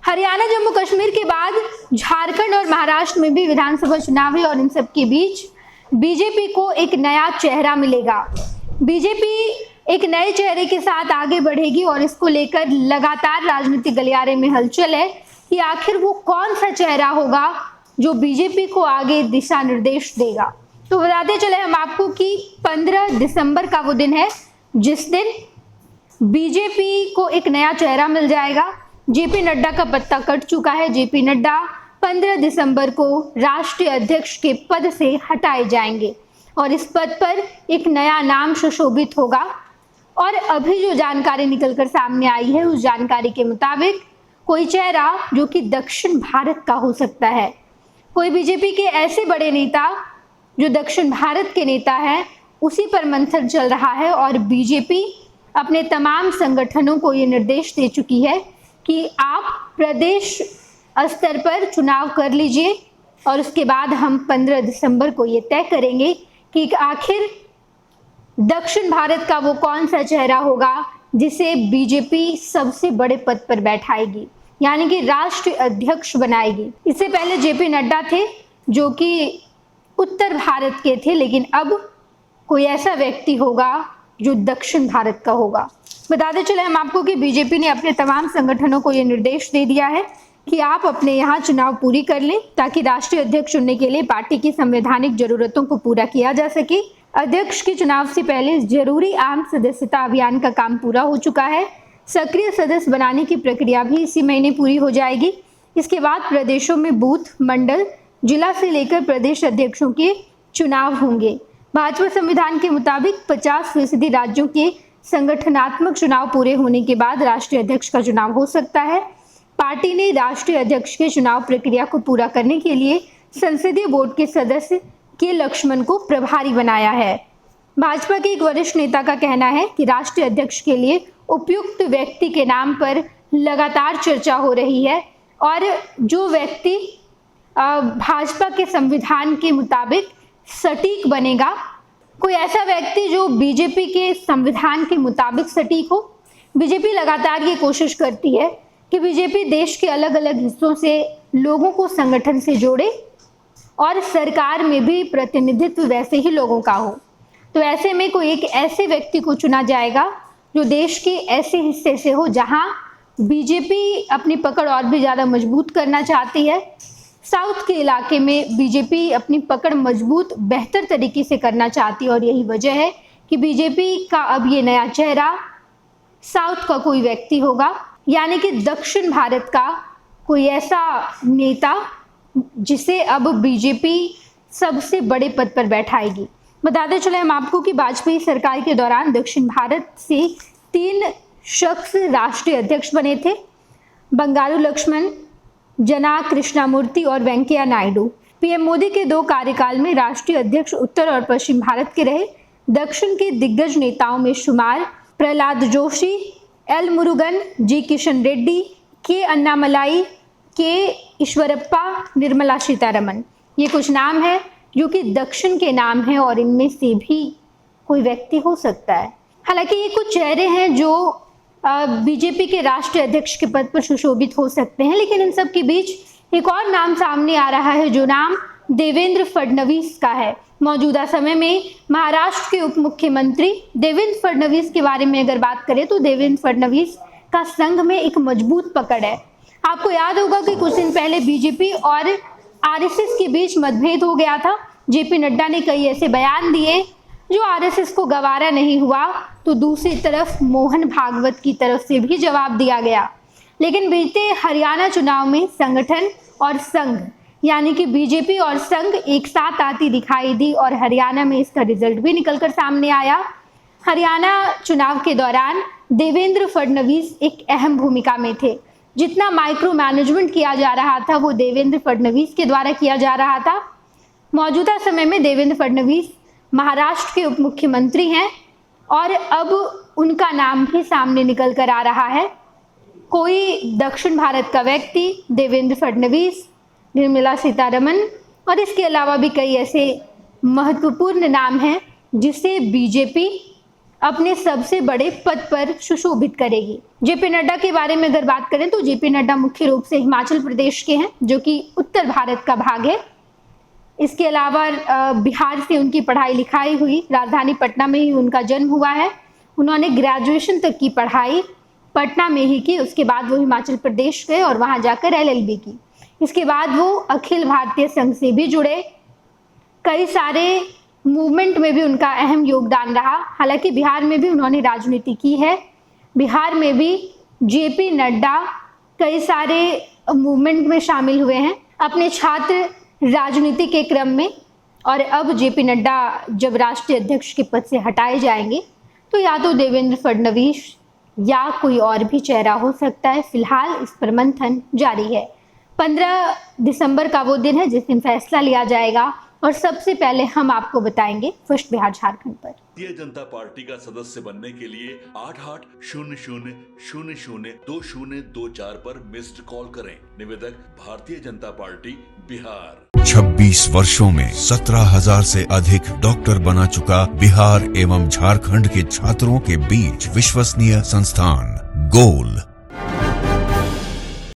हरियाणा जम्मू कश्मीर के बाद झारखंड और महाराष्ट्र में भी विधानसभा चुनाव है और इन सब के बीच बीजेपी को एक नया चेहरा मिलेगा। बीजेपी एक नए चेहरे के साथ आगे बढ़ेगी और इसको लेकर लगातार राजनीतिक गलियारे में हलचल है कि आखिर वो कौन सा चेहरा होगा जो बीजेपी को आगे दिशा निर्देश देगा। तो बताते चले हम आपको कि 15 दिसंबर का वो दिन है जिस दिन बीजेपी को एक नया चेहरा मिल जाएगा। जेपी नड्डा का पत्ता कट चुका है। जेपी नड्डा 15 दिसंबर को राष्ट्रीय अध्यक्ष के पद से हटाए जाएंगे और इस पद पर एक नया नाम सुशोभित होगा। और अभी जो जानकारी निकलकर सामने आई है उस जानकारी के मुताबिक कोई चेहरा जो कि दक्षिण भारत का हो सकता है। कोई बीजेपी के ऐसे बड़े नेता जो दक्षिण भारत के नेता है उसी पर मंथन चल रहा है और बीजेपी अपने तमाम संगठनों को ये निर्देश दे चुकी है कि आप प्रदेश स्तर पर चुनाव कर लीजिए और उसके बाद हम 15 दिसंबर को ये तय करेंगे कि आखिर दक्षिण भारत का वो कौन सा चेहरा होगा जिसे बीजेपी सबसे बड़े पद पर बैठाएगी, यानी कि राष्ट्रीय अध्यक्ष बनाएगी। इससे पहले जेपी नड्डा थे जो कि उत्तर भारत के थे, लेकिन अब कोई ऐसा व्यक्ति होगा जो दक्षिण भारत का होगा। बताते चले हम आपको कि बीजेपी ने अपने तमाम संगठनों को यह निर्देश दे दिया है कि आप अपने यहाँ चुनाव पूरी कर लें ताकि राष्ट्रीय अध्यक्ष चुनने के लिए पार्टी की संवैधानिक जरूरतों को पूरा किया जा सके। अध्यक्ष के चुनाव से पहले जरूरी आम सदस्यता अभियान का काम पूरा हो चुका है। सक्रिय सदस्य बनाने की प्रक्रिया भी इसी महीने पूरी हो जाएगी। इसके बाद प्रदेशों में बूथ, मंडल, जिला से लेकर प्रदेश अध्यक्षों के चुनाव होंगे। भाजपा संविधान के मुताबिक 50% राज्यों के संगठनात्मक चुनाव पूरे होने के बाद राष्ट्रीय अध्यक्ष का चुनाव हो सकता है। पार्टी ने राष्ट्रीय अध्यक्ष के चुनाव प्रक्रिया को पूरा करने के लिए संसदीय बोर्ड के सदस्य के लक्ष्मण को प्रभारी बनाया है। भाजपा के एक वरिष्ठ नेता का कहना है कि राष्ट्रीय अध्यक्ष के लिए उपयुक्त व्यक्ति के नाम पर लगातार चर्चा हो रही है और जो व्यक्ति भाजपा के संविधान के मुताबिक सटीक बनेगा, कोई ऐसा व्यक्ति जो बीजेपी के संविधान के मुताबिक सटीक हो। बीजेपी लगातार ये कोशिश करती है कि बीजेपी देश के अलग अलग हिस्सों से लोगों को संगठन से जोड़े और सरकार में भी प्रतिनिधित्व वैसे ही लोगों का हो। तो ऐसे में कोई एक ऐसे व्यक्ति को चुना जाएगा जो देश के ऐसे हिस्से से हो जहां बीजेपी अपनी पकड़ और भी ज़्यादा मजबूत करना चाहती है। साउथ के इलाके में बीजेपी अपनी पकड़ मजबूत बेहतर तरीके से करना चाहती है और यही वजह है कि बीजेपी का अब ये नया चेहरा साउथ का कोई व्यक्ति होगा, यानी कि दक्षिण भारत का कोई ऐसा नेता जिसे अब बीजेपी सबसे बड़े पद पर बैठाएगी। बताते चले हम आपको कि वाजपेयी सरकार के दौरान दक्षिण भारत से 3 शख्स राष्ट्रीय अध्यक्ष बने थे। बंगारू लक्ष्मण, जना कृष्णामूर्ति और वेंकैया नायडू। पीएम मोदी के 2 कार्यकाल में राष्ट्रीय अध्यक्ष उत्तर और पश्चिम भारत के रहे। दक्षिण के दिग्गज नेताओं में शुमार प्रहलाद जोशी, एल मुरुगन, जी किशन रेड्डी, के अन्नामलाई, के ईश्वरप्पा, निर्मला सीतारमन। ये कुछ नाम है जो कि दक्षिण के नाम हैं और इनमें से भी कोई व्यक्ति हो सकता है। हालांकि ये कुछ चेहरे हैं जो बीजेपी के राष्ट्रीय अध्यक्ष के पद पर सुशोभित हो सकते हैं, लेकिन इन सब के बीच एक और नाम सामने आ रहा है जो नाम देवेंद्र फडणवीस का है। मौजूदा समय में महाराष्ट्र के उप मुख्यमंत्री देवेंद्र फडणवीस के बारे में अगर बात करें तो देवेंद्र फडणवीस का संघ में एक मजबूत पकड़ है। आपको याद होगा कि कुछ दिन पहले बीजेपी और आरएसएस के बीच मतभेद हो गया था। जेपी नड्डा ने कई ऐसे बयान दिए जो आरएसएस को गवारा नहीं हुआ, तो दूसरी तरफ मोहन भागवत की तरफ से भी जवाब दिया गया। लेकिन बीते हरियाणा चुनाव में संगठन और संघ, यानी कि बीजेपी और संघ एक साथ आती दिखाई दी और हरियाणा में इसका रिजल्ट भी निकलकर सामने आया। हरियाणा चुनाव के दौरान देवेंद्र फडणवीस एक अहम भूमिका में थे। जितना माइक्रो मैनेजमेंट किया जा रहा था वो देवेंद्र फडणवीस के द्वारा किया जा रहा था। मौजूदा समय में देवेंद्र फडणवीस महाराष्ट्र के उप मुख्यमंत्री हैं और अब उनका नाम भी सामने निकल कर आ रहा है। कोई दक्षिण भारत का व्यक्ति, देवेंद्र फडणवीस, निर्मला सीतारमन और इसके अलावा भी कई ऐसे महत्वपूर्ण नाम हैं जिसे बीजेपी अपने सबसे बड़े पद पर सुशोभित करेगी। जेपी नड्डा के बारे में अगर बात करें तो जेपी नड्डा मुख्य रूप से हिमाचल प्रदेश के हैं, जो कि उत्तर भारत का भाग है। इसके अलावा बिहार से उनकी पढ़ाई लिखाई हुई, राजधानी पटना में ही उनका जन्म हुआ है। उन्होंने ग्रेजुएशन तक की पढ़ाई पटना में ही की। उसके बाद वो हिमाचल प्रदेश गए और वहां जाकर LLB की। इसके बाद वो अखिल भारतीय संघ से भी जुड़े। कई सारे मूवमेंट में भी उनका अहम योगदान रहा। हालांकि बिहार में भी उन्होंने राजनीति की है। बिहार में भी जेपी नड्डा कई सारे मूवमेंट में शामिल हुए हैं अपने छात्र राजनीति के क्रम में। और अब जेपी नड्डा जब राष्ट्रीय अध्यक्ष के पद से हटाए जाएंगे तो या तो देवेंद्र फडणवीस या कोई और भी चेहरा हो सकता है। फिलहाल इस पर मंथन जारी है। 15 दिसंबर का वो दिन है जिस दिन फैसला लिया जाएगा और सबसे पहले हम आपको बताएंगे फर्स्ट बिहार झारखंड पर। भारतीय जनता पार्टी का सदस्य बनने के लिए 8800002024 पर मिस्ड कॉल करें। निवेदक भारतीय जनता पार्टी बिहार। 26 वर्षों में 17,000 से अधिक डॉक्टर बना चुका बिहार एवं झारखंड के छात्रों के बीच विश्वसनीय संस्थान गोल